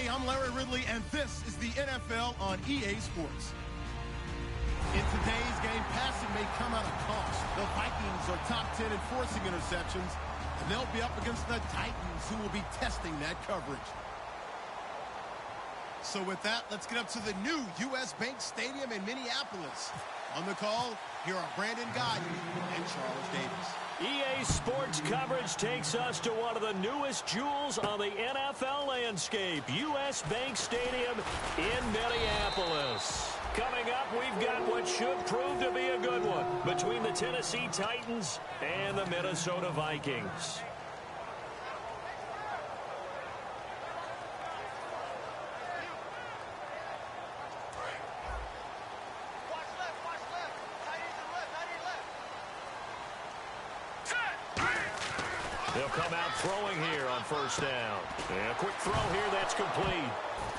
Hey, I'm Larry Ridley, and this is the NFL on EA Sports. In today's game, passing may come at a cost. The Vikings are top 10 in forcing interceptions, and they'll be up against the Titans, who will be testing that coverage. So with that, let's get up to the new U.S. Bank Stadium in Minneapolis. On the call, here are Brandon Gaudin and Charles Davis. EA Sports coverage takes us to one of the newest jewels on the NFL landscape, U.S. Bank Stadium in Minneapolis. Coming up, we've got what should prove to be a good one between the Tennessee Titans and the Minnesota Vikings. They'll come out throwing here on first down. And a quick throw here, that's complete.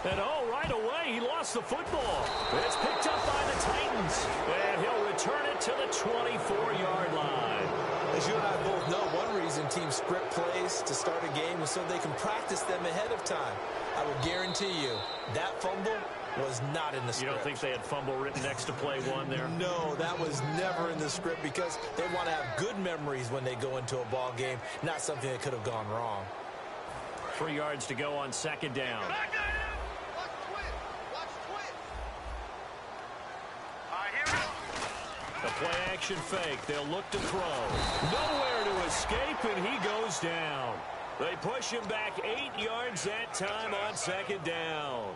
And right away, he lost the football. It's picked up by the Titans. And he'll return it to the 24-yard line. As you and I both know, one reason teams script plays to start a game is so they can practice them ahead of time. I will guarantee you, that fumble was not in the script. You don't think they had fumble written next to play one there? No, that was never in the script because they want to have good memories when they go into a ball game, not something that could have gone wrong. 3 yards to go on second down. The play action fake. They'll look to throw. Nowhere to escape, and he goes down. They push him back 8 yards that time on second down.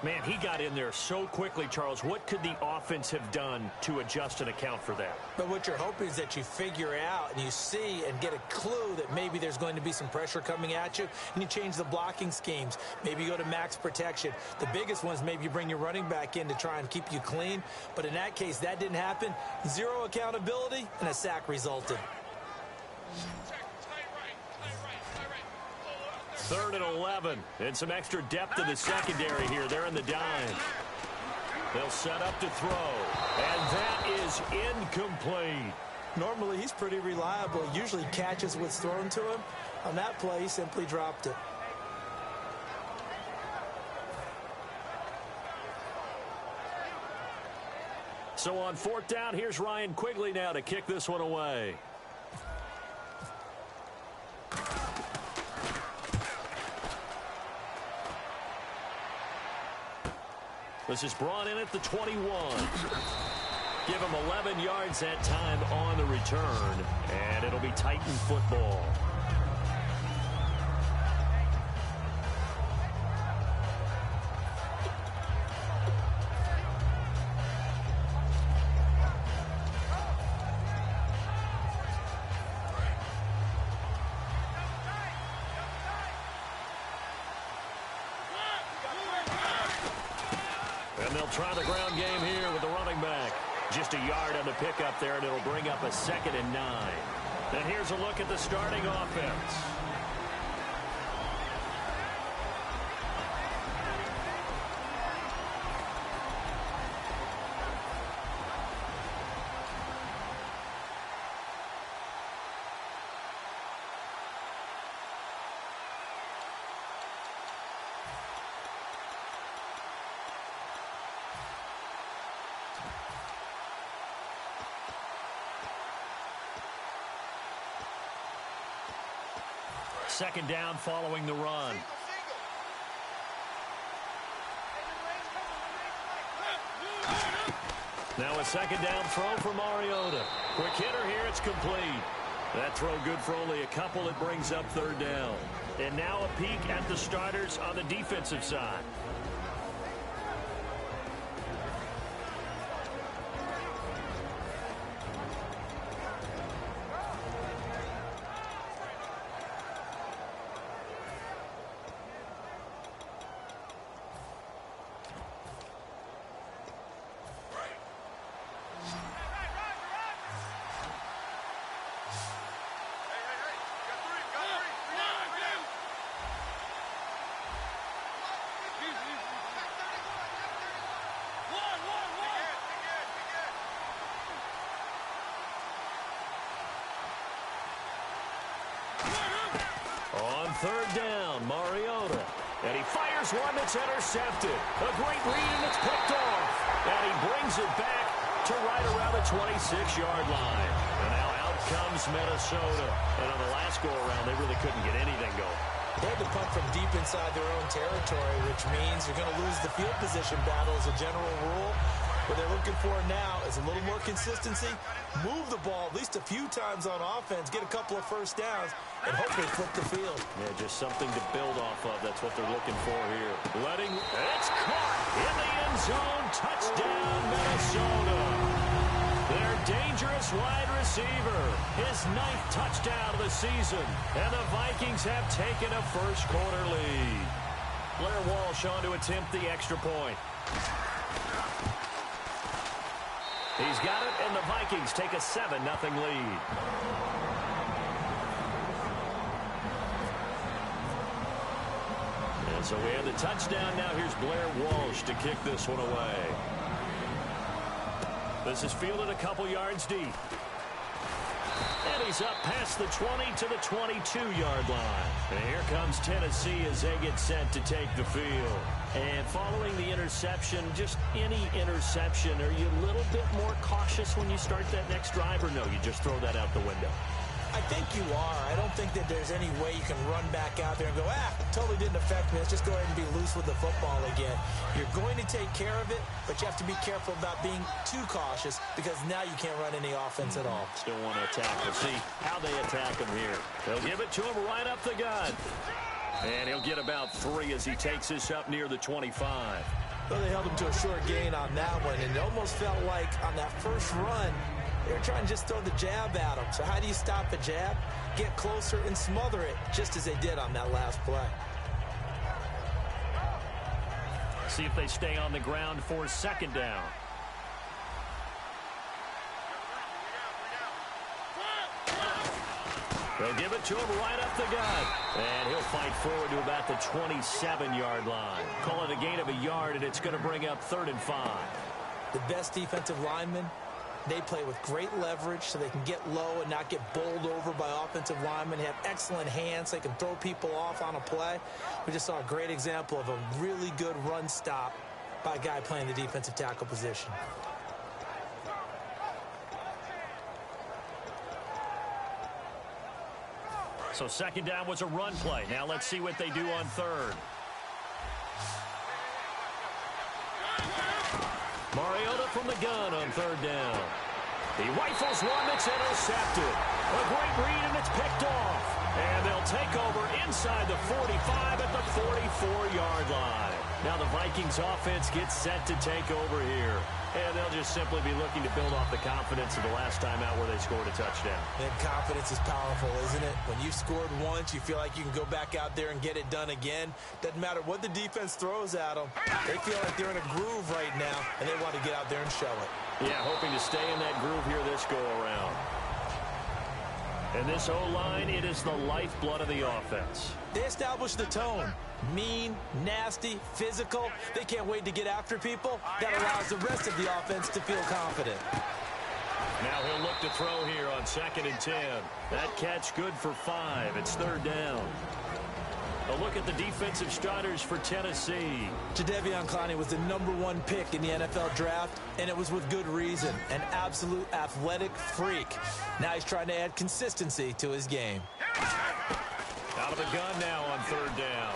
Man, he got in there so quickly, Charles. What could the offense have done to adjust and account for that? But what you're hoping is that you figure out and you see and get a clue that maybe there's going to be some pressure coming at you, and you change the blocking schemes. Maybe you go to max protection. The biggest one is maybe you bring your running back in to try and keep you clean. But in that case, that didn't happen. Zero accountability, and a sack resulted. 3rd and 11, and some extra depth in the secondary here. They're in the dime. They'll set up to throw, and that is incomplete. Normally, he's pretty reliable. Usually catches what's thrown to him. On that play, he simply dropped it. So on 4th down, here's Ryan Quigley now to kick this one away. This is brought in at the 21. Give him 11 yards that time on the return, and it'll be Titan football. They'll try the ground game here with the running back. Just a yard on the pickup there, and it'll bring up a 2nd and 9. And here's a look at the starting offense. Second down following the run. Now a second down throw for Mariota. Quick hitter here, it's complete. That throw good for only a couple. It brings up 3rd down. And now a peek at the starters on the defensive side. On 3rd down, Mariota. And he fires fires one that's intercepted. A great read, and it's picked off. And he brings it back to right around the 26-yard line. And now out comes Minnesota. And on the last go-around, they really couldn't get anything going. They had to punt from deep inside their own territory, which means you're going to lose the field position battle as a general rule. What they're looking for now is a little more consistency, move the ball at least a few times on offense, get a couple of first downs, and hopefully flip the field. Yeah, just something to build off of. That's what they're looking for here. It's caught in the end zone. Touchdown, Minnesota. Their dangerous wide receiver. His 9th touchdown of the season. And the Vikings have taken a first-quarter lead. Blair Walsh on to attempt the extra point. He's got it, and the Vikings take a 7-0 lead. And so we have the touchdown. Now here's Blair Walsh to kick this one away. This is fielded a couple yards deep. And he's up past the 20 to the 22-yard line. And here comes Tennessee as they get set to take the field. And following the interception, just any interception, are you a little bit more cautious when you start that next drive, or no, you just throw that out the window? I think you are. I don't think that there's any way you can run back out there and go, totally didn't affect me. Let's just go ahead and be loose with the football again. You're going to take care of it, but you have to be careful about being too cautious because now you can't run any offense at all. Still want to attack. We'll see how they attack him here. They'll give it to him right up the gut. And he'll get about 3 as he takes this up near the 25. Well, they held him to a short gain on that one, and it almost felt like on that first run, they were trying to just throw the jab at him. So how do you stop a jab? Get closer and smother it, just as they did on that last play. See if they stay on the ground for 2nd down. They'll give it to him right up the gut. And he'll fight forward to about the 27-yard line. Call it a gain of a yard, and it's going to bring up 3rd and 5. The best defensive linemen, they play with great leverage so they can get low and not get bowled over by offensive linemen. They have excellent hands. They can throw people off on a play. We just saw a great example of a really good run stop by a guy playing the defensive tackle position. So 2nd down was a run play. Now let's see what they do on 3rd. Mariota from the gun on 3rd down. He rifles one that's intercepted. A great read, and it's picked off. And they'll take over inside the 45 at the 44-yard line. Now the Vikings offense gets set to take over here. And they'll just simply be looking to build off the confidence of the last time out where they scored a touchdown. And confidence is powerful, isn't it? When you've scored once, you feel like you can go back out there and get it done again. Doesn't matter what the defense throws at them. They feel like they're in a groove right now, and they want to get out there and show it. Yeah, hoping to stay in that groove here this go-around. And this O-line, it is the lifeblood of the offense. They establish the tone. Mean, nasty, physical. They can't wait to get after people. That allows the rest of the offense to feel confident. Now he'll look to throw here on 2nd and 10. That catch good for 5. It's 3rd down. A look at the defensive starters for Tennessee. Jadeveon Clowney was the #1 pick in the NFL draft, and it was with good reason. An absolute athletic freak. Now he's trying to add consistency to his game. Out of the gun now on 3rd down.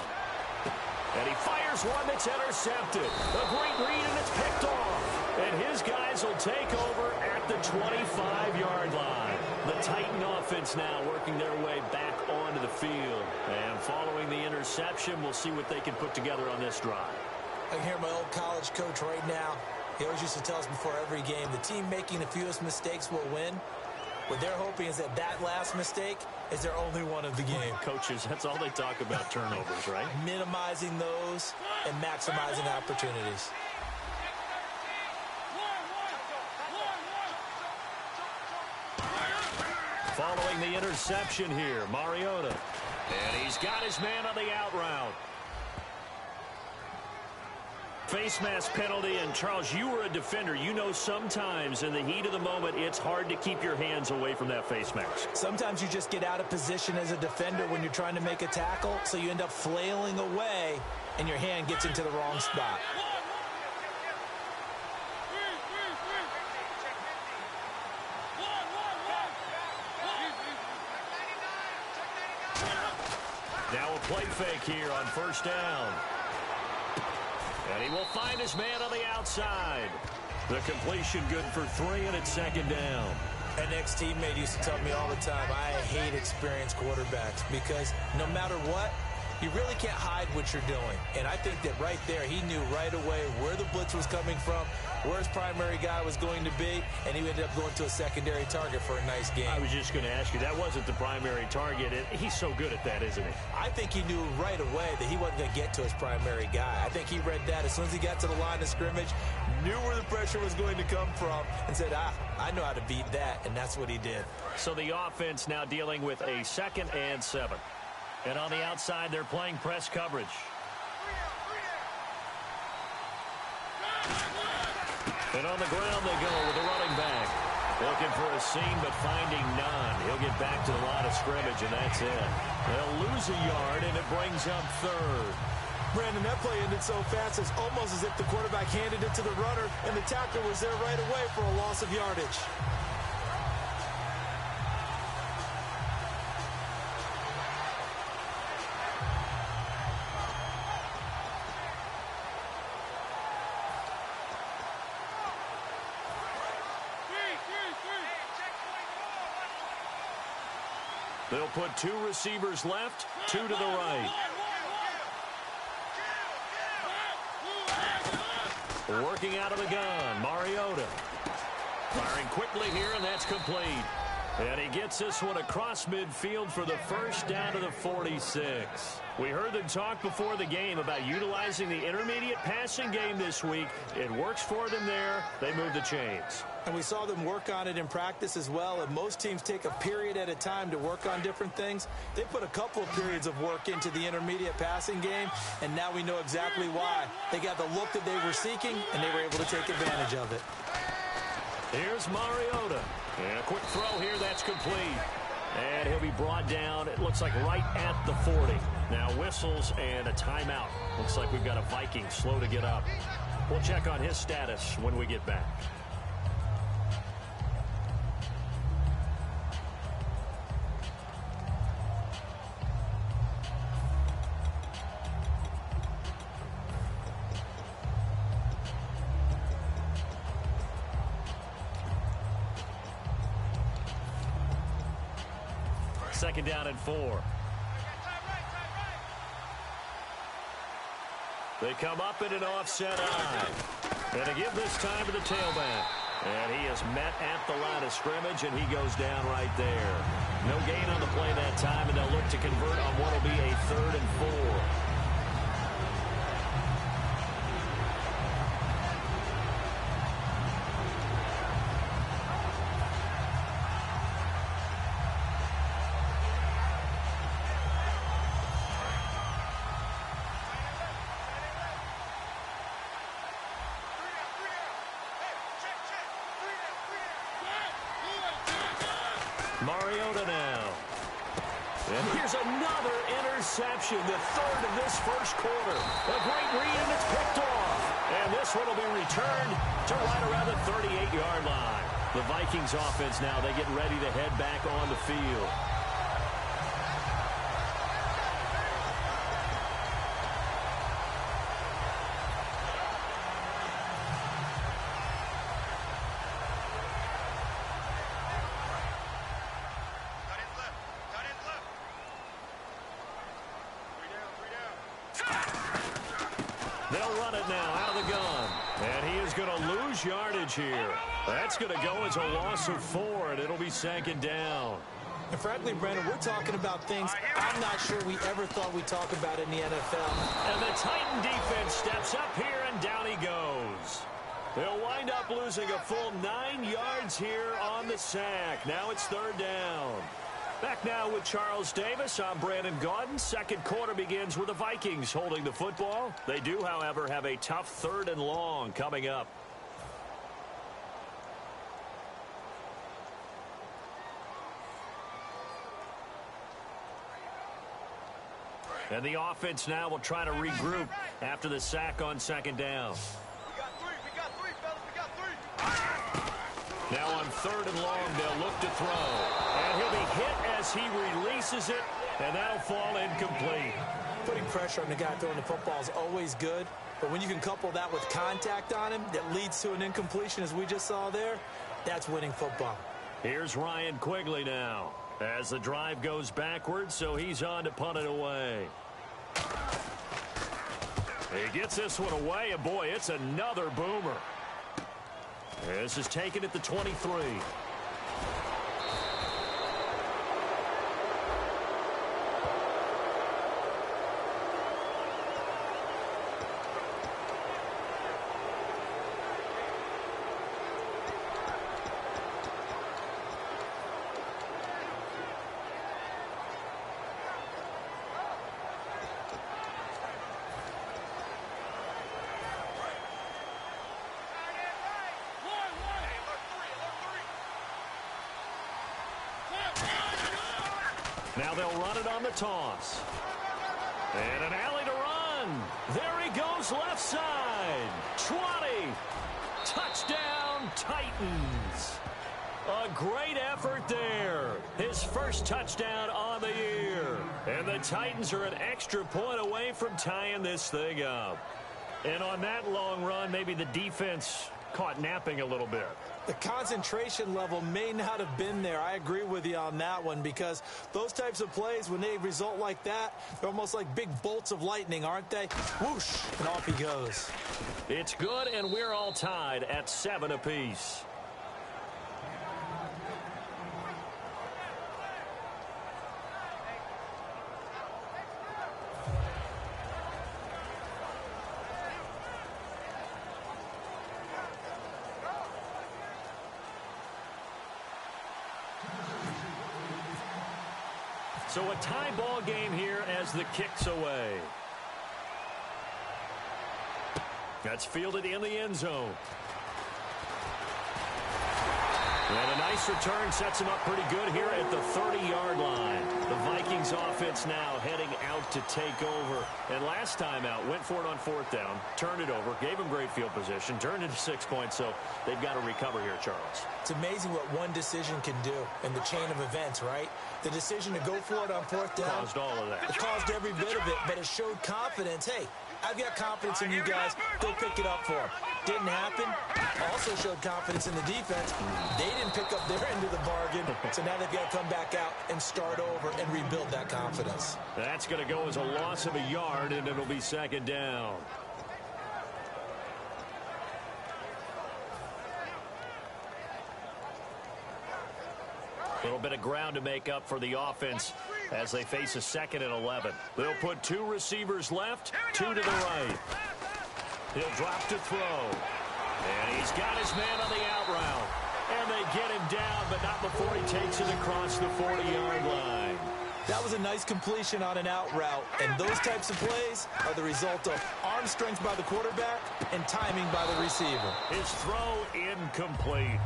And he fires one that's intercepted. A great read, and it's picked off. And his guys will take over at the 25-yard line. The Titan offense now working their way back onto the field. And following the interception, we'll see what they can put together on this drive. I can hear my old college coach right now. He always used to tell us before every game, the team making the fewest mistakes will win. What they're hoping is that that last mistake is their only one of the game. Coaches, that's all they talk about, turnovers, right? Minimizing those and maximizing opportunities. Following the interception here, Mariota. And he's got his man on the out route. Face mask penalty, and Charles, you were a defender. You know sometimes in the heat of the moment, it's hard to keep your hands away from that face mask. Sometimes you just get out of position as a defender when you're trying to make a tackle, so you end up flailing away, and your hand gets into the wrong spot. Now a play fake here on first down. And he will find his man on the outside. The completion good for 3, and it's second down. An ex-teammate used to tell me all the time, I hate experienced quarterbacks because no matter what, you really can't hide what you're doing. And I think that right there, he knew right away where the blitz was coming from, where his primary guy was going to be, and he ended up going to a secondary target for a nice game. I was just going to ask you, that wasn't the primary target. He's so good at that, isn't he? I think he knew right away that he wasn't going to get to his primary guy. I think he read that as soon as he got to the line of scrimmage, knew where the pressure was going to come from, and said, I know how to beat that, and that's what he did. So the offense now dealing with a 2nd and 7. And on the outside, they're playing press coverage. And on the ground they go with the running back. Looking for a seam, but finding none. He'll get back to the line of scrimmage, and that's it. They'll lose a yard, and it brings up 3rd. Brandon, that play ended so fast, it's almost as if the quarterback handed it to the runner, and the tackler was there right away for a loss of yardage. They'll put 2 receivers left, 2 to the right. Working out of the gun, Mariota. Firing quickly here, and that's complete. And he gets this one across midfield for the first down to the 46. We heard them talk before the game about utilizing the intermediate passing game this week. It works for them there. They move the chains. And we saw them work on it in practice as well. And most teams take a period at a time to work on different things. They put a couple of periods of work into the intermediate passing game, and now we know exactly why. They got the look that they were seeking, and they were able to take advantage of it. Here's Mariota. And a quick throw here, that's complete. And he'll be brought down, it looks like right at the 40. Now whistles and a timeout. Looks like we've got a Viking slow to get up. We'll check on his status when we get back. Second down and 4. They come up in an offset eye. And to give this time to the tailback. And he is met at the line of scrimmage, and he goes down right there. No gain on the play that time, and they'll look to convert on what will be a 3rd and 4. Mariota now. And here's another interception, the 3rd of this first quarter. A great read, and it's picked off. And this one will be returned to right around the 38-yard line. The Vikings offense now, they get ready to head back on the field. They'll run it now out of the gun. And he is going to lose yardage here. That's going to go as a loss of 4, and it'll be 2nd down. And frankly, Brandon, we're talking about things I'm not sure we ever thought we'd talk about in the NFL. And the Titan defense steps up here, and down he goes. They'll wind up losing a full 9 yards here on the sack. Now it's 3rd down. Back now with Charles Davis. I'm Brandon Gaudin. Second quarter begins with the Vikings holding the football. They do, however, have a tough 3rd and long coming up. And the offense now will try to regroup after the sack on 2nd down. We got three, fellas. We got three. Now on 3rd and long, they'll look to throw. And he'll be hit as he releases it, and that'll fall incomplete. Putting pressure on the guy throwing the football is always good, but when you can couple that with contact on him that leads to an incompletion, as we just saw there, that's winning football. Here's Ryan Quigley now as the drive goes backwards, so he's on to punt it away. He gets this one away, and boy, it's another boomer. This is taken at the 23. Now they'll run it on the toss. And an alley to run. There he goes left side. 20. Touchdown, Titans. A great effort there. His first touchdown on the year. And the Titans are an extra point away from tying this thing up. And on that long run, maybe the defense caught napping a little bit. The concentration level may not have been there. I agree with you on that one, because those types of plays, when they result like that, they're almost like big bolts of lightning, aren't they? Whoosh, and off he goes. It's good, and we're all tied at 7 apiece. So a tie ball game here as the kick's away. That's fielded in the end zone. And a nice return sets him up pretty good here at the 30-yard line. The Vikings offense now heading out to take over. And last time out, went for it on 4th down, turned it over, gave him great field position, turned it to 6 points, so they've got to recover here, Charles. It's amazing what one decision can do in the chain of events, right? The decision to go for it on 4th down caused all of that. It caused every bit of it, but it showed confidence. Hey, I've got confidence in you guys. Go pick it up for them. Didn't happen. Also showed confidence in the defense. They didn't pick up their end of the bargain, so now they've got to come back out and start over and rebuild that confidence. That's going to go as a loss of a yard, and it'll be 2nd down. A little bit of ground to make up for the offense as they face a 2nd and 11. They'll put 2 receivers left, 2 to the right. He'll drop to throw. And he's got his man on the out route. And they get him down, but not before he takes it across the 40-yard line. That was a nice completion on an out route, and those types of plays are the result of arm strength by the quarterback and timing by the receiver. His throw incomplete.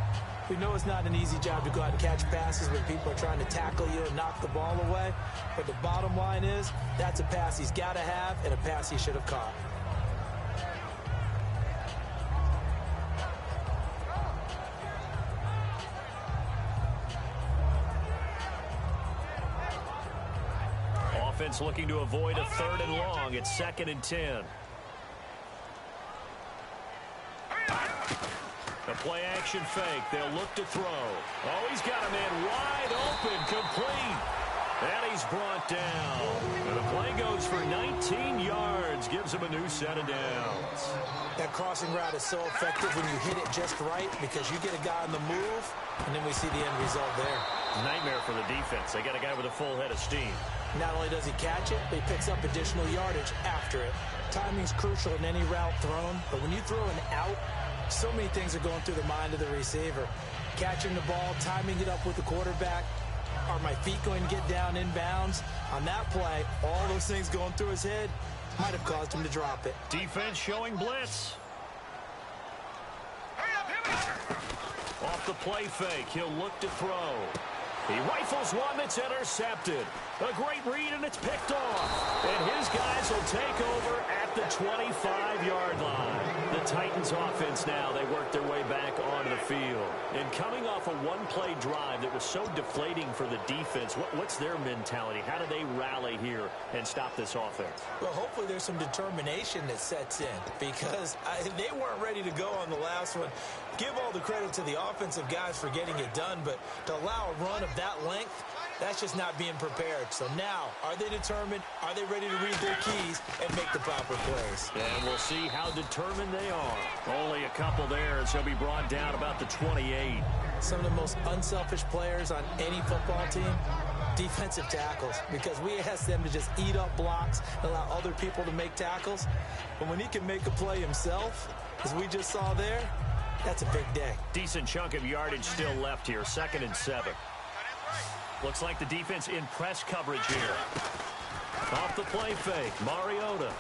We know it's not an easy job to go out and catch passes when people are trying to tackle you and knock the ball away, but the bottom line is that's a pass he's got to have and a pass he should have caught. Offense looking to avoid a 3rd and long. It's 2nd and 10. A play-action fake. They'll look to throw. Oh, he's got a man wide open, complete. And he's brought down. And the play goes for 19 yards. Gives him a new set of downs. That crossing route is so effective when you hit it just right, because you get a guy on the move, and then we see the end result there. Nightmare for the defense. They got a guy with a full head of steam. Not only does he catch it, but he picks up additional yardage after it. Timing's crucial in any route thrown, but when you throw an out, so many things are going through the mind of the receiver. Catching the ball, timing it up with the quarterback, Are my feet going to get down in bounds? On that play, all those things going through his head might have caused him to drop it. Defense showing blitz. Off the play fake, he'll look to throw. He rifles one that's intercepted. A great read, and it's picked off. And his guys will take over at the 25-yard line. The Titans offense now, they work their way back onto the field. And coming off a one-play drive that was so deflating for the defense, what's their mentality? How do they rally here and stop this offense? Well, hopefully there's some determination that sets in because they weren't ready to go on the last one. Give all the credit to the offensive guys for getting it done, but to allow a run of that length, that's just not being prepared. So now, are they determined? Are they ready to read their keys and make the proper plays? And we'll see how determined they are. Only a couple there as he'll be brought down about the 28. Some of the most unselfish players on any football team, defensive tackles, because we ask them to just eat up blocks and allow other people to make tackles. But when he can make a play himself, as we just saw there, that's a big day. Decent chunk of yardage still left here, 2nd and 7. Looks like the defense in press coverage here. Off the play fake, Mariota.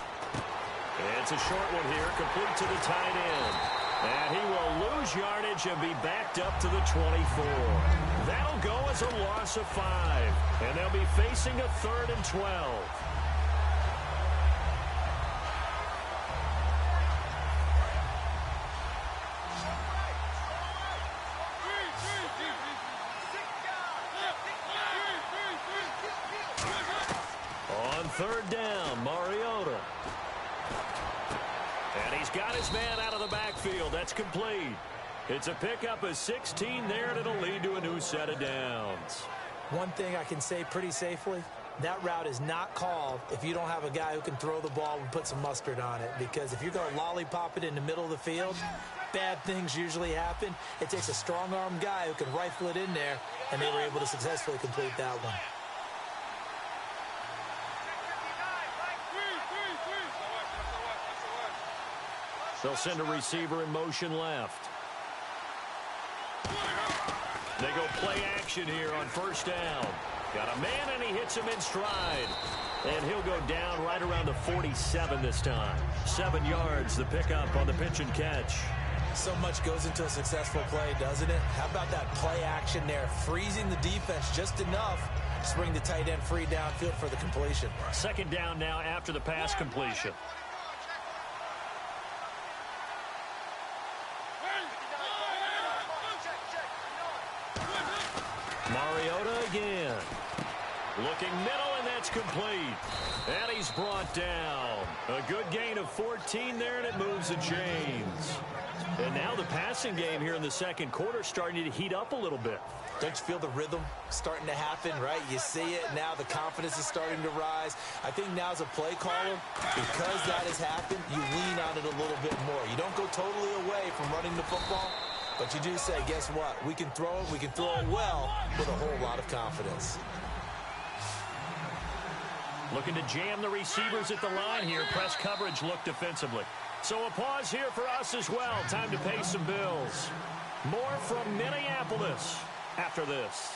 It's a short one here, complete to the tight end. And he will lose yardage and be backed up to the 24. That'll go as a loss of 5. And they'll be facing a 3rd and 12. On 3rd down, Mariota. And he's got his man out of the backfield. That's complete. It's a pickup of 16 there, and it'll lead to a new set of downs. One thing I can say pretty safely, that route is not called if you don't have a guy who can throw the ball and put some mustard on it. Because if you're going to lollipop it in the middle of the field, bad things usually happen. It takes a strong-arm guy who can rifle it in there, and they were able to successfully complete that one. They'll send a receiver in motion left. They go play action here on 1st down. Got a man, and he hits him in stride. And he'll go down right around the 47 this time. 7 yards, the pickup on the pitch and catch. So much goes into a successful play, doesn't it? How about that play action there? Freezing the defense just enough to bring the tight end free downfield for the completion. 2nd down now after the pass completion. Mariota again. Looking middle, and that's complete. And he's brought down. A good gain of 14 there, and it moves the chains. And now the passing game here in the 2nd quarter starting to heat up a little bit. Don't you feel the rhythm starting to happen, right? You see it now. The confidence is starting to rise. I think now as a play caller, because that has happened, you lean on it a little bit more. You don't go totally away from running the football, but you do say, guess what? We can throw it. We can throw it well with a whole lot of confidence. Looking to jam the receivers at the line here. Press coverage look defensively. So a pause here for us as well. Time to pay some bills. More from Minneapolis after this.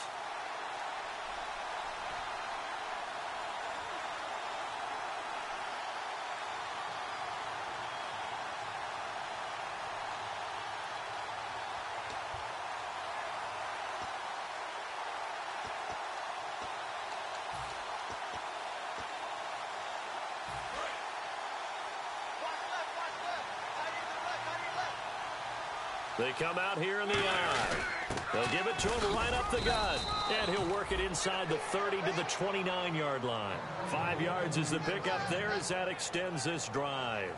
They come out here in the eye. They'll give it to him right up the gut. And he'll work it inside the 30 to the 29-yard line. 5 yards is the pickup there as that extends this drive.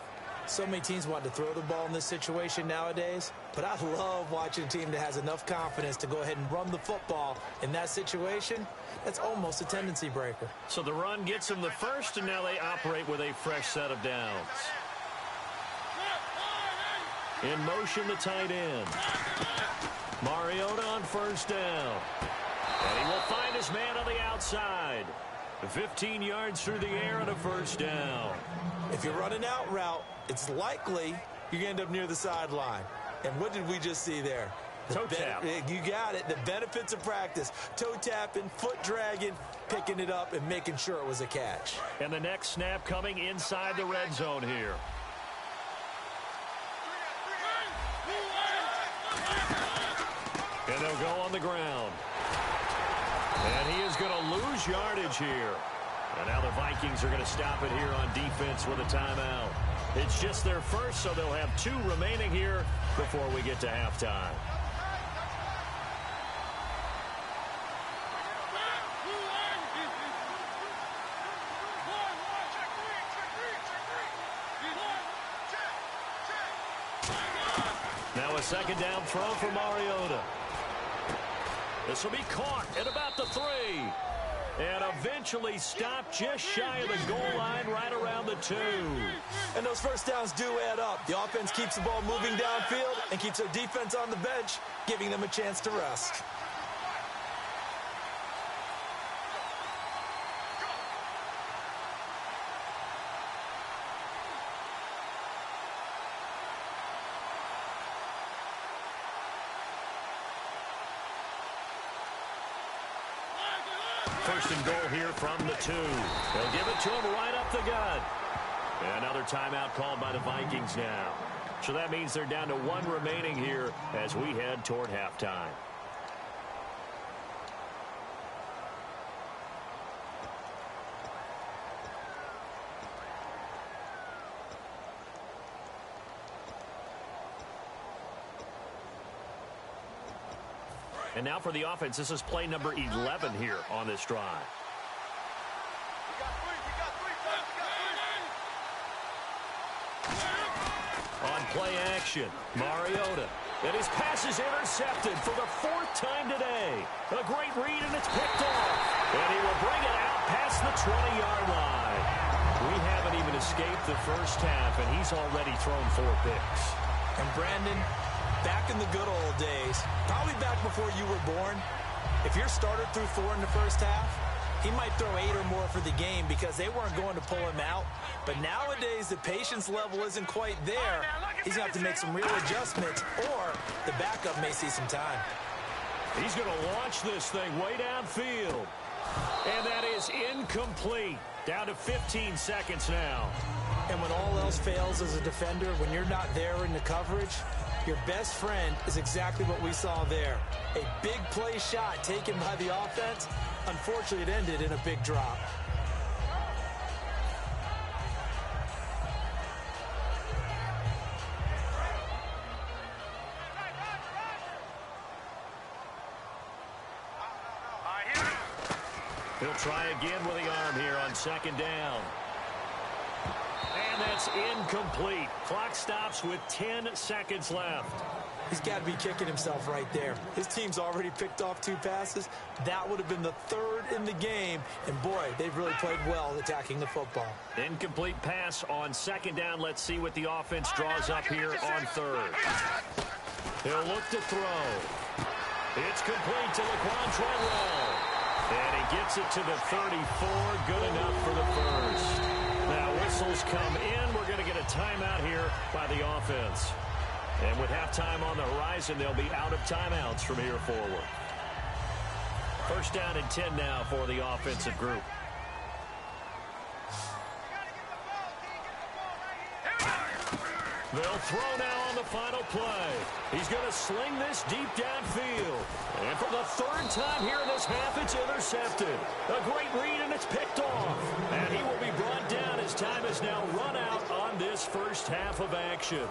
So many teams want to throw the ball in this situation nowadays, but I love watching a team that has enough confidence to go ahead and run the football in that situation. That's almost a tendency breaker. So the run gets them the first, and now they operate with a fresh set of downs. In motion, the tight end. Mariota on 1st down. And he will find his man on the outside. 15 yards through the air and a 1st down. If you're running out route, it's likely you're going to end up near the sideline. And what did we just see there? Toe tap. You got it. The benefits of practice. Toe tapping, foot dragging, picking it up, and making sure it was a catch. And the next snap coming inside the red zone here. And they'll go on the ground. And he is going to lose yardage here. And now the Vikings are going to stop it here on defense with a timeout. It's just their first, so they'll have 2 remaining here before we get to halftime. Now a second down throw for Mariota. This will be caught at about the 3. And eventually stopped just shy of the goal line right around the 2. And those first downs do add up. The offense keeps the ball moving downfield and keeps their defense on the bench, giving them a chance to rest. First and goal here from the 2. They'll give it to him right up the gut. Another timeout called by the Vikings now. So that means they're down to 1 remaining here as we head toward halftime. And now for the offense, this is play number 11 here on this drive. On play action, Mariota. And his pass is intercepted for the 4th time today. A great read, and it's picked off. And he will bring it out past the 20-yard line. We haven't even escaped the first half, and he's already thrown 4 picks. And Brandon, back in the good old days, probably back before you were born, if your starter threw 4 in the first half, he might throw 8 or more for the game because they weren't going to pull him out. But nowadays, the patience level isn't quite there. He's going to have to make some real adjustments, or the backup may see some time. He's going to launch this thing way downfield. And that is incomplete. Down to 15 seconds now. And when all else fails as a defender, when you're not there in the coverage, your best friend is exactly what we saw there. A big play shot taken by the offense. Unfortunately, it ended in a big drop. He'll try again with the arm here on second down. And that's incomplete. Clock stops with 10 seconds left. He's got to be kicking himself right there. His team's already picked off 2 passes. That would have been the 3rd in the game. And, boy, they've really played well attacking the football. Incomplete pass on second down. Let's see what the offense draws up here on 3rd. He'll look to throw. It's complete to Laquan Treadwell. And he gets it to the 34. Good enough for the first. Now whistles come in. We're going to get a timeout here by the offense. And with halftime on the horizon, they'll be out of timeouts from here forward. First down and 10 now for the offensive group. They'll throw now on the final play. He's going to sling this deep downfield. And for the 3rd time here in this half, it's intercepted. A great read, and it's picked off. And he will be brought down as time is now run out on this first half of action.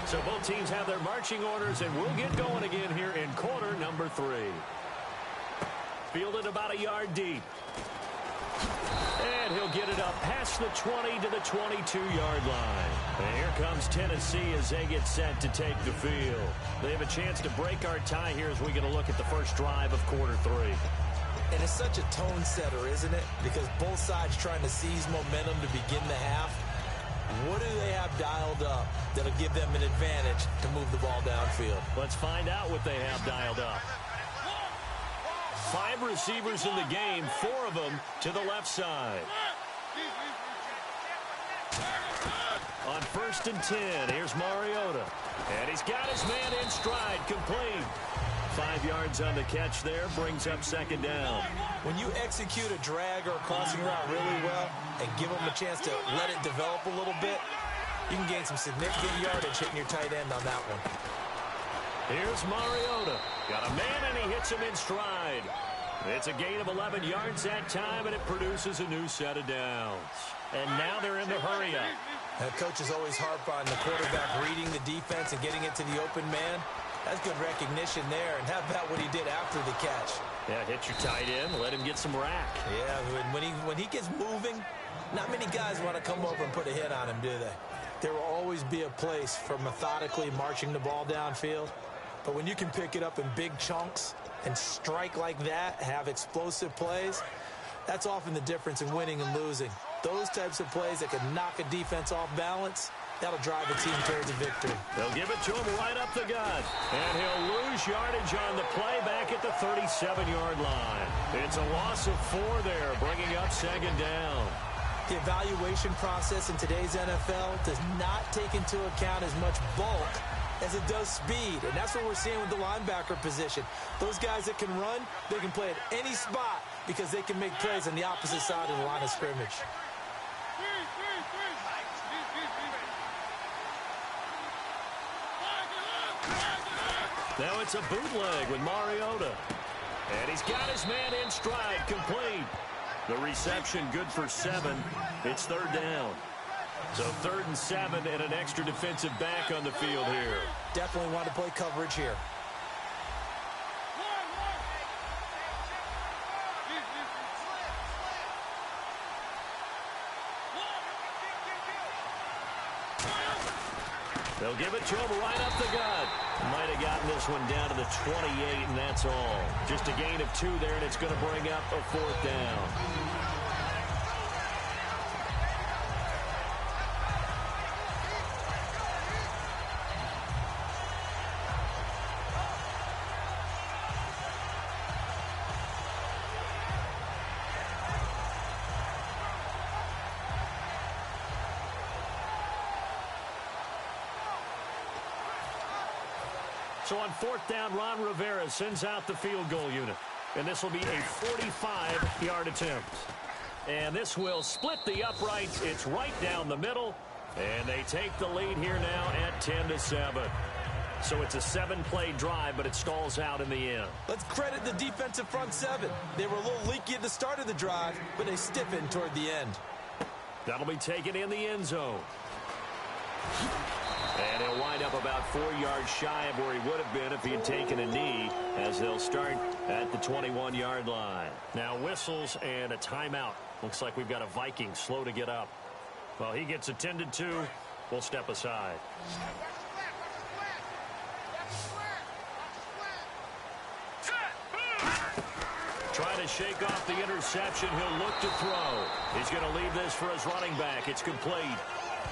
So both teams have their marching orders, and we'll get going again here in quarter number 3. Fielded about a yard deep. And he'll get it up past the 20 to the 22-yard line. And here comes Tennessee as they get set to take the field. They have a chance to break our tie here as we get a look at the first drive of quarter 3. And it's such a tone setter, isn't it? Because both sides trying to seize momentum to begin the half. What do they have dialed up that'll give them an advantage to move the ball downfield? Let's find out what they have dialed up. 5 receivers in the game, 4 of them to the left side. On 1st and 10. Here's Mariota. And he's got his man in stride, complete. 5 yards on the catch there, brings up 2nd down. When you execute a drag or a crossing route really well and give them a chance to let it develop a little bit, you can gain some significant yardage hitting your tight end on that one. Here's Mariota. Got a man, and he hits him in stride. It's a gain of 11 yards that time, and it produces a new set of downs. And now they're in the hurry-up. Coaches always harp on the quarterback reading the defense and getting it to the open man. That's good recognition there. And how about what he did after the catch? Yeah, hit your tight end, let him get some rack. Yeah, when he gets moving, not many guys want to come over and put a hit on him, do they? There will always be a place for methodically marching the ball downfield. But when you can pick it up in big chunks and strike like that, have explosive plays, that's often the difference in winning and losing. Those types of plays that can knock a defense off balance, that'll drive a team towards a victory. They'll give it to him right up the gut. And he'll lose yardage on the play back at the 37-yard line. It's a loss of 4 there, bringing up 2nd down. The evaluation process in today's NFL does not take into account as much bulk as it does speed. And that's what we're seeing with the linebacker position. Those guys that can run, they can play at any spot because they can make plays on the opposite side of the line of scrimmage. Now it's a bootleg with Mariota. And he's got his man in stride, complete. The reception good for 7. It's 3rd down. So 3rd and 7 and an extra defensive back on the field here. Definitely want to play coverage here. They'll give it to him right up the gut. Might have gotten this one down to the 28, and that's all. Just a gain of 2 there, and it's going to bring up a 4th down. So on 4th down, Ron Rivera sends out the field goal unit. And this will be a 45-yard attempt. And this will split the uprights. It's right down the middle. And they take the lead here now at 10-7. So it's a 7-play drive, but it stalls out in the end. Let's credit the defensive front 7. They were a little leaky at the start of the drive, but they stiffened toward the end. That'll be taken in the end zone. And he'll wind up about 4 yards shy of where he would have been if he had taken a knee, as they'll start at the 21-yard line. Now whistles and a timeout. Looks like we've got a Viking slow to get up. Well, he gets attended to. We'll step aside. Trying to shake off the interception. He'll look to throw. He's going to leave this for his running back. It's complete.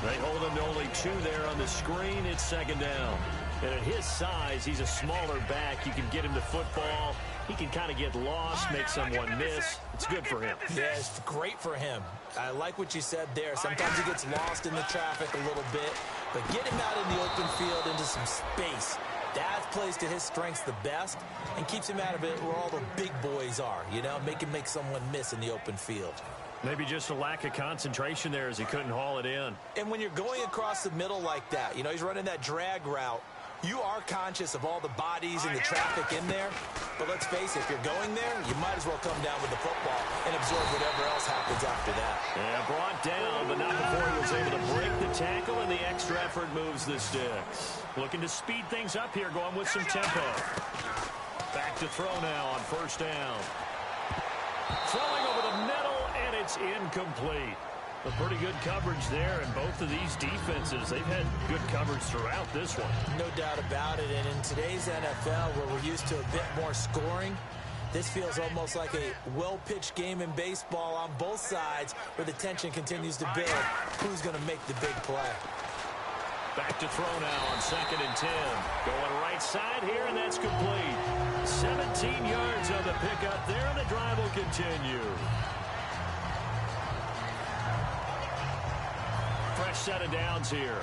They hold him to only 2 there on the screen. It's 2nd down. And at his size, he's a smaller back. You can get him to football. He can kind of get lost, make someone miss. It's good for him. Yeah, it's great for him. I like what you said there. Sometimes he gets lost in the traffic a little bit. But get him out in the open field into some space. That plays to his strengths the best and keeps him out of it where all the big boys are. You know, make someone miss in the open field. Maybe just a lack of concentration there as he couldn't haul it in. And when you're going across the middle like that, you know, he's running that drag route, you are conscious of all the bodies and the traffic in there. But let's face it, if you're going there, you might as well come down with the football and absorb whatever else happens after that. Yeah, brought down, but not before he was able to break the tackle, and the extra effort moves the sticks. Looking to speed things up here, going with some tempo. Back to throw now on 1st down. Throwing over the middle, and it's incomplete. A pretty good coverage there, and both of these defenses, they've had good coverage throughout this one. No doubt about it, and in today's NFL, where we're used to a bit more scoring, this feels almost like a well-pitched game in baseball on both sides, where the tension continues to build. Who's going to make the big play? Back to throw now on 2nd and 10. Going right side here, and that's complete. 17 yards on the pickup there, and the drive will continue. Fresh first set of downs here.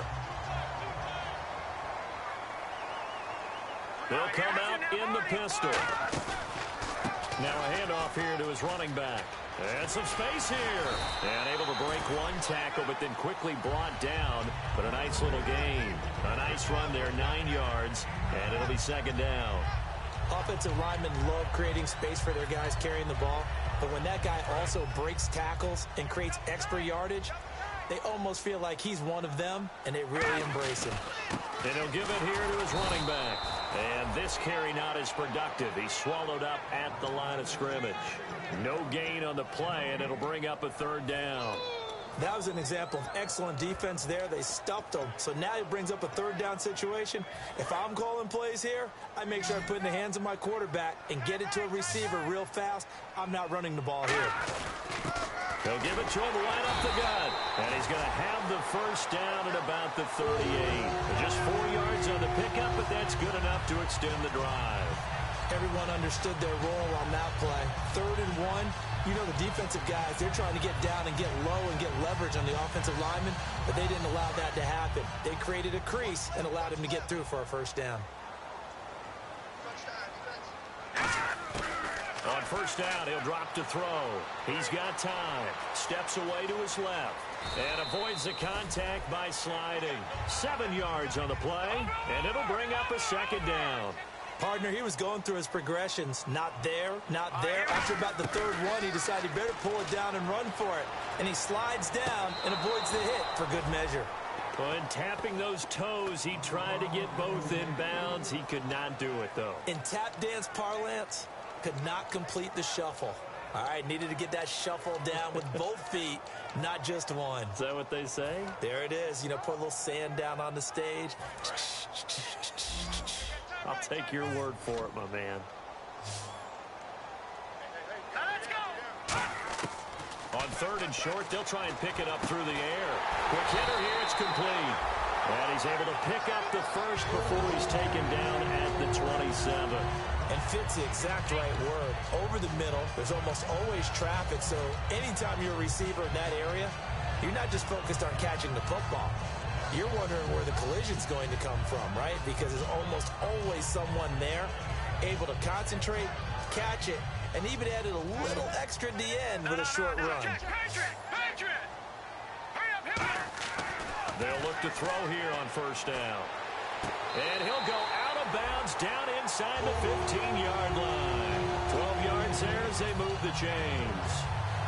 They'll come out in the pistol. Now a handoff here to his running back. And some space here. And able to break one tackle, but then quickly brought down. But a nice little gain. A nice run there, 9 yards. And it'll be second down. Offensive linemen love creating space for their guys carrying the ball. But when that guy also breaks tackles and creates extra yardage, they almost feel like he's one of them, and they really embrace him. And he'll give it here to his running back. And this carry not as productive. He's swallowed up at the line of scrimmage. No gain on the play, and it'll bring up a third down. That was an example of excellent defense there. They stuffed him. So now it brings up a third down situation. If I'm calling plays here, I make sure I put it in the hands of my quarterback and get it to a receiver real fast. I'm not running the ball here. They'll give it to him right up the gut. And he's going to have the first down at about the 38. Just 4 yards on the pickup, but that's good enough to extend the drive. Everyone understood their role on that play. 3rd and 1. You know the defensive guys, they're trying to get down and get low and get leverage on the offensive lineman, but they didn't allow that to happen. They created a crease and allowed him to get through for a first down. On first down, he'll drop to throw. He's got time. Steps away to his left. And avoids the contact by sliding. 7 yards on the play, and it'll bring up a second down. Partner, he was going through his progressions. Not there, not there. After about the 3rd one, he decided he better pull it down and run for it. And he slides down and avoids the hit for good measure. When tapping those toes, he tried to get both in bounds. He could not do it, though. In tap dance parlance, could not complete the shuffle. All right, needed to get that shuffle down with both feet, not just one. Is that what they say? There it is. You know, put a little sand down on the stage. I'll take your word for it, my man. Let's go. On 3rd and short, they'll try and pick it up through the air. Quick hitter here, it's complete. And he's able to pick up the first before he's taken down at the 27. And fits the exact right word. Over the middle, there's almost always traffic, so anytime you're a receiver in that area, you're not just focused on catching the football. You're wondering where the collision's going to come from, right? Because there's almost always someone there able to concentrate, catch it, and even added a little extra at the end with a short run. They'll look to throw here on first down. And he'll go out of bounds down inside the 15-yard line. 12 yards there as they move the chains.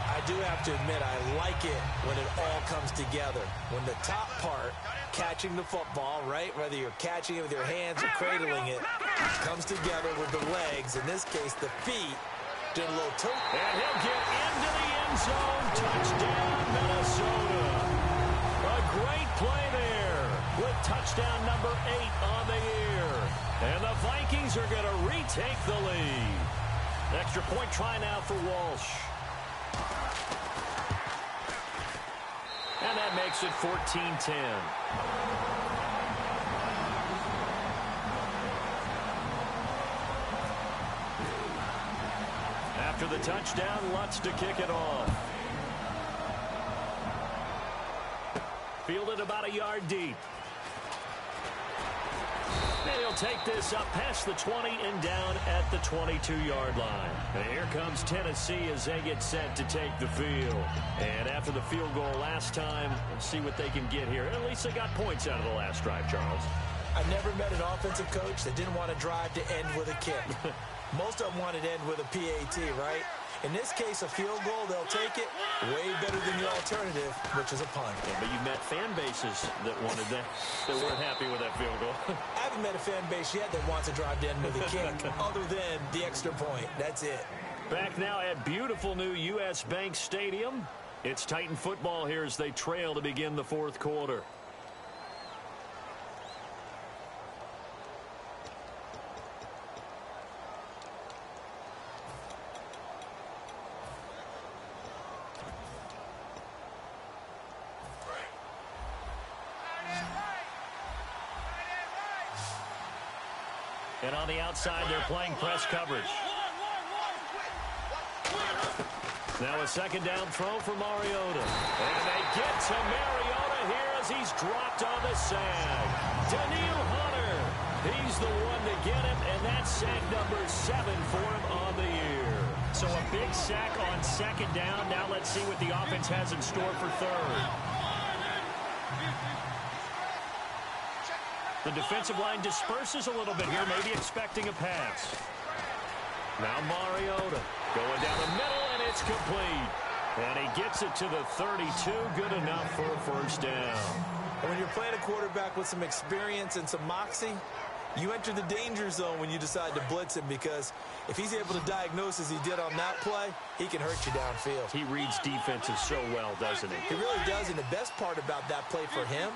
I do have to admit, I like it when it all comes together. When the top part, catching the football, right, whether you're catching it with your hands or cradling it, comes together with the legs, in this case, the feet, doing a little toe. And he'll get into the end zone. Touchdown, Minnesota. A great play there with touchdown number 8 on the year. And the Vikings are going to retake the lead. Extra point try now for Walsh. And that makes it 14-10. After the touchdown, Lutz to kick it off. Fielded about a yard deep. And he'll take this up past the 20 and down at the 22-yard line. And here comes Tennessee as they get set to take the field. And after the field goal last time, let's see what they can get here. At least they got points out of the last drive, Charles. I've never met an offensive coach that didn't want to drive to end with a kick. Most of them wanted to end with a PAT, right? In this case, a field goal, they'll take it. Way better than the alternative, which is a punt. Yeah, but you met fan bases that wanted that weren't happy with that field goal. I haven't met a fan base yet that wants to drive to end with a kick, other than the extra point. That's it. Back now at beautiful new U.S. Bank Stadium. It's Titan football here as they trail to begin the 4th quarter. And on the outside, they're playing press coverage. Now a second down throw for Mariota. And they get to Mariota here as he's dropped on the sack. Danielle Hunter, he's the one to get him, and that's sack number 7 for him on the year. So a big sack on second down. Now let's see what the offense has in store for third. The defensive line disperses a little bit here, maybe expecting a pass. Now Mariota going down the middle, and it's complete. And he gets it to the 32. Good enough for a first down. And when you're playing a quarterback with some experience and some moxie, you enter the danger zone when you decide to blitz him, because if he's able to diagnose as he did on that play, he can hurt you downfield. He reads defenses so well, doesn't he? He really does, and the best part about that play for him,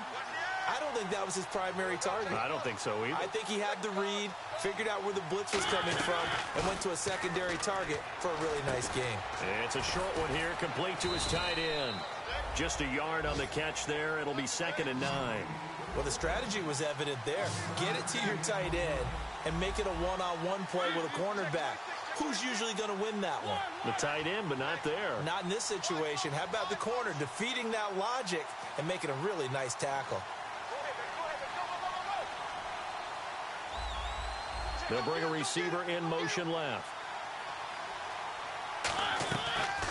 I don't think that was his primary target. I don't think so either. I think he had the read, figured out where the blitz was coming from, and went to a secondary target for a really nice game. It's a short one here, complete to his tight end. Just a yard on the catch there. It'll be 2nd and 9. Well, the strategy was evident there. Get it to your tight end and make it a one-on-one play with a cornerback. Who's usually going to win that one? The tight end, but not there. Not in this situation. How about the corner defeating that logic and making a really nice tackle? They'll bring a receiver in motion left.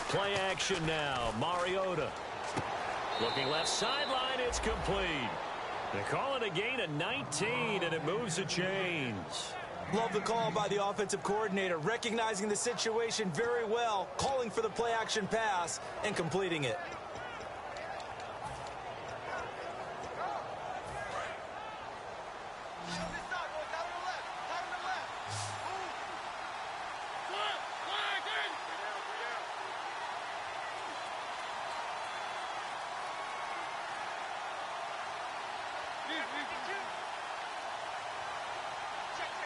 Play action now. Mariota. Looking left sideline. It's complete. They call it a gain of 19, and it moves the chains. Love the call by the offensive coordinator, recognizing the situation very well, calling for the play action pass, and completing it.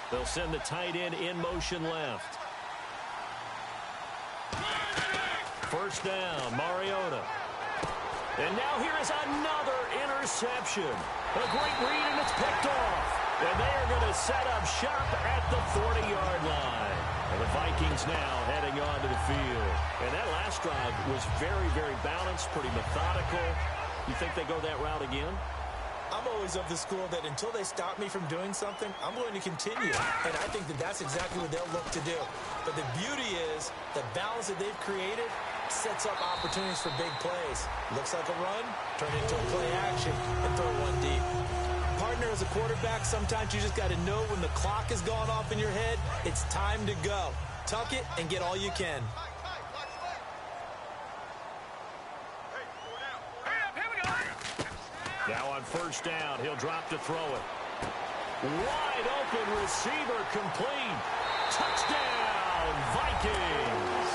They'll send the tight end in motion left. First down, Mariota. And now here is another interception. A great read, and it's picked off. And they are going to set up shop at the 40-yard line. And the Vikings now heading on to the field. And that last drive was very, very balanced, pretty methodical. You think they go that route again? I'm always of the school that until they stop me from doing something, I'm going to continue. And I think that that's exactly what they'll look to do. But the beauty is the balance that they've created sets up opportunities for big plays. Looks like a run, turn it into a play action, and throw one deep. Partner, as a quarterback, sometimes you just got to know when the clock has gone off in your head, it's time to go. Tuck it and get all you can. Now on first down, he'll drop to throw it. Wide open receiver, complete. Touchdown, Vikings.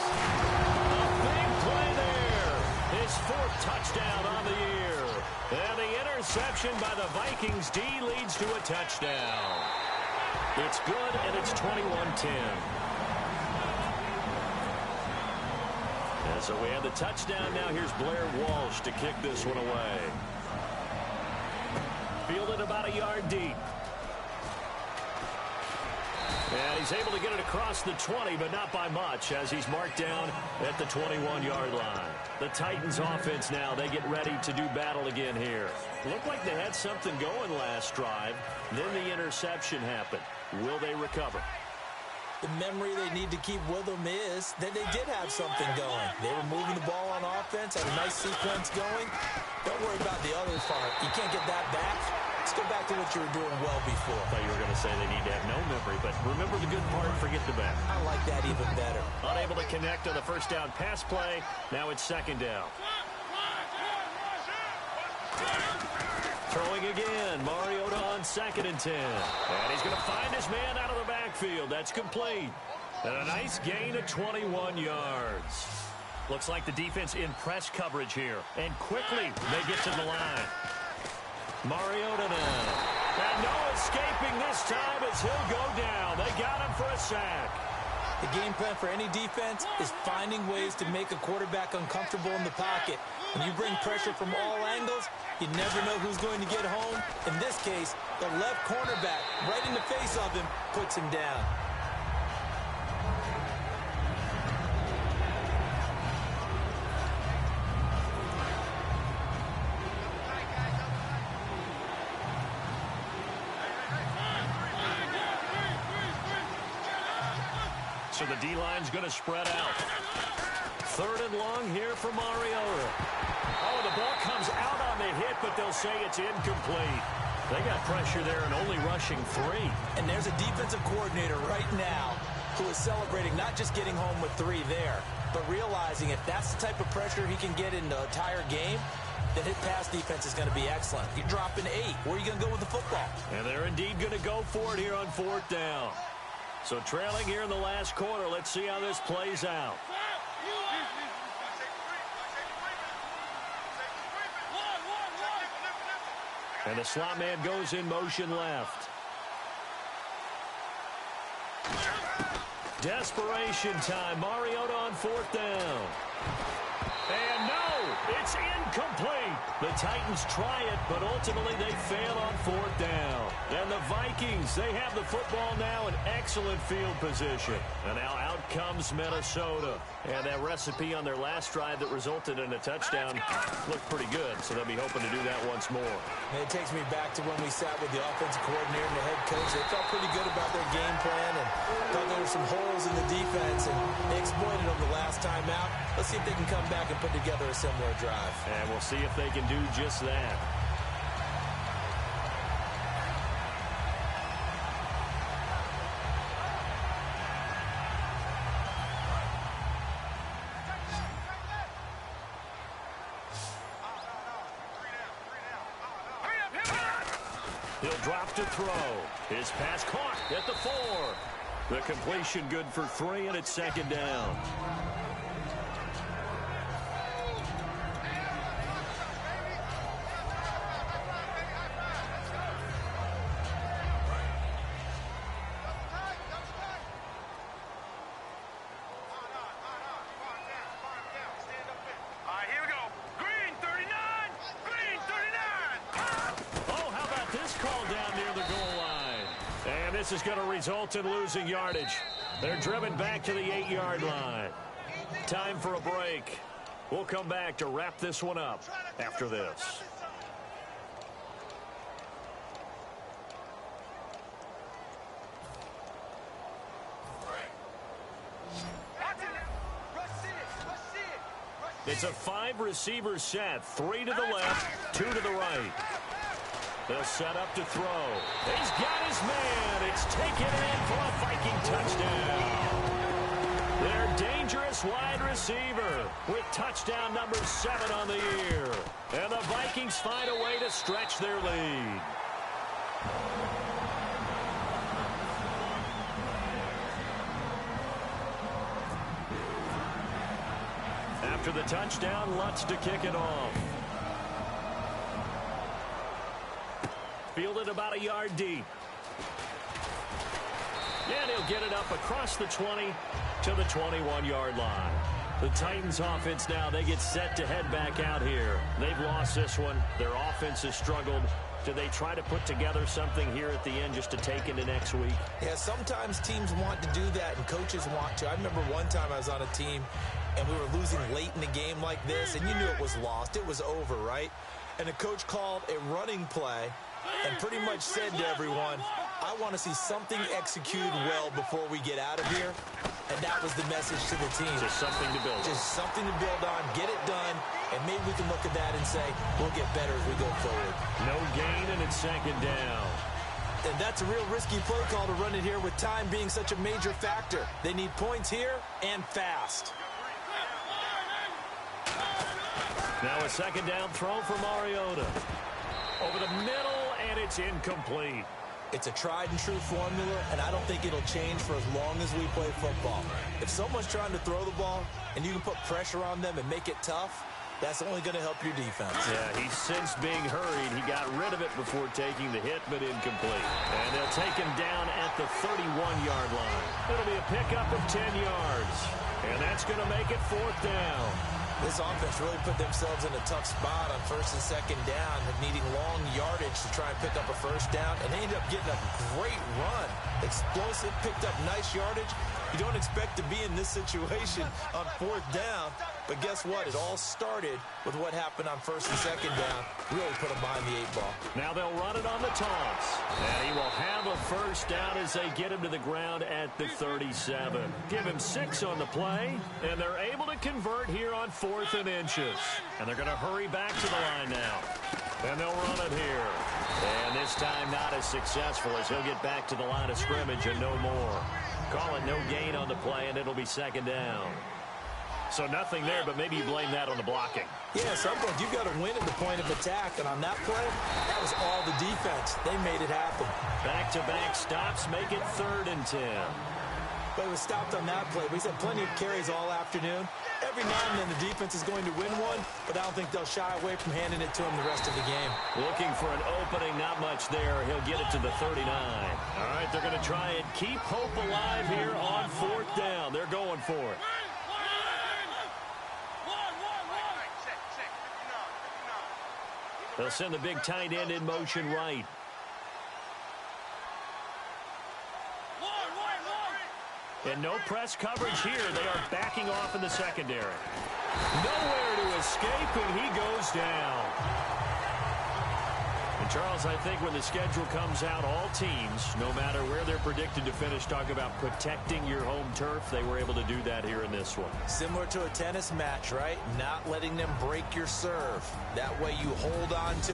A big play there. His 4th touchdown on the year. And the interception by the Vikings D leads to a touchdown. It's good, and it's 21-10. And so we have the touchdown. Now here's Blair Walsh to kick this one away. Fielded about a yard deep. And he's able to get it across the 20, but not by much, as he's marked down at the 21-yard line. The Titans offense now, they get ready to do battle again here. Looked like they had something going last drive. Then the interception happened. Will they recover? The memory they need to keep with them is that they did have something going. They were moving the ball on offense, had a nice sequence going. Don't worry about the other part. You can't get that back. Let's go back to what you were doing well before. I thought you were going to say they need to have no memory, but remember the good part, forget the bad. I like that even better. Unable to connect on the first down pass play. Now it's 2nd down. Throwing again. Mariota on 2nd and 10. And he's going to find his man out of the backfield. That's complete. And a nice gain of 21 yards. Looks like the defense in press coverage here. And quickly they get to the line. Mariota now. And no escaping this time as he'll go down. They got him for a sack. The game plan for any defense is finding ways to make a quarterback uncomfortable in the pocket. When you bring pressure from all angles, you never know who's going to get home. In this case, the left cornerback, right in the face of him, puts him down. So the D-line's going to spread out. 3rd and long here for Mariota. Oh, the ball comes out on the hit, but they'll say it's incomplete. They got pressure there and only rushing 3. And there's a defensive coordinator right now who is celebrating not just getting home with 3 there, but realizing if that's the type of pressure he can get in the entire game, then his pass defense is going to be excellent. You're dropping 8. Where are you going to go with the football? And they're indeed going to go for it here on 4th down. So trailing here in the last quarter. Let's see how this plays out. And the slot man goes in motion left. Desperation time. Mariota on 4th down. And no, it's incomplete. The Titans try it, but ultimately they fail on 4th down. And the Vikings, they have the football now in excellent field position. And now out comes Minnesota. And that recipe on their last drive that resulted in a touchdown looked pretty good, so they'll be hoping to do that once more. And it takes me back to when we sat with the offensive coordinator and the head coach. They felt pretty good about their game plan and thought there were some holes in the defense, and they exploited them the last time out. Let's see if they can come back and put together a similar drive. And we'll see if they can do just that. He'll drop to throw. His pass caught at the 4. The completion good for 3, and it's 2nd down. This is going to result in losing yardage. They're driven back to the 8-yard line. Time for a break. We'll come back to wrap this one up after this. It's a 5-receiver set. 3 to the left, 2 to the right. They'll set up to throw. He's got his man. It's taken in for a Viking touchdown. Their dangerous wide receiver with touchdown number 7 on the year. And the Vikings find a way to stretch their lead. After the touchdown, Lutz to kick it off. Fielded about a yard deep. And he'll get it up across the 20 to the 21-yard line. The Titans offense now, they get set to head back out here. They've lost this one. Their offense has struggled. Do they try to put together something here at the end just to take into next week? Yeah, sometimes teams want to do that and coaches want to. I remember one time I was on a team and we were losing late in the game like this, and you knew it was lost. It was over, right? And the coach called a running play and pretty much said to everyone, I want to see something executed well before we get out of here. And that was the message to the team. Just something to build on. Just something to build on, get it done, and maybe we can look at that and say, we'll get better as we go forward. No gain, and it's 2nd down. And that's a real risky play call to run it here with time being such a major factor. They need points here and fast. Now a 2nd down throw for Mariota. Over the middle, and it's incomplete. It's a tried-and-true formula, and I don't think it'll change for as long as we play football. If someone's trying to throw the ball, and you can put pressure on them and make it tough, that's only going to help your defense. Yeah, he's since being hurried. He got rid of it before taking the hit, but incomplete. And they'll take him down at the 31-yard line. It'll be a pickup of 10 yards. And that's going to make it 4th down. This offense really put themselves in a tough spot on first and second down, needing long yardage to try and pick up a first down, and they ended up getting a great run. Explosive, picked up nice yardage. You don't expect to be in this situation on fourth down, but guess what? It all started with what happened on first and second down. Really put them behind the 8-ball. Now they'll run it on the taunts. And he will have a first down as they get him to the ground at the 37. Give him 6 on the play, and they're able to convert here on 4th and inches. And they're going to hurry back to the line now. And they'll run it here. And this time not as successful as he'll get back to the line of scrimmage and no more. Call it no gain on the play, and it'll be second down. So nothing there, but maybe you blame that on the blocking. Yeah, at some point you've got to win at the point of attack, and on that play, that was all the defense. They made it happen. Back-to-back stops make it 3rd and 10. But it was stopped on that play. He's had plenty of carries all afternoon. Every now and then the defense is going to win one, but I don't think they'll shy away from handing it to him the rest of the game. Looking for an opening, not much there. He'll get it to the 39. All right, they're going to try and keep hope alive here on 4th down. They're going for it. They'll send the big tight end in motion right. And no press coverage here. They are backing off in the secondary. Nowhere to escape, and he goes down. And Charles, I think when the schedule comes out, all teams, no matter where they're predicted to finish, talk about protecting your home turf. They were able to do that here in this one. Similar to a tennis match, right? Not letting them break your serve. That way you hold on to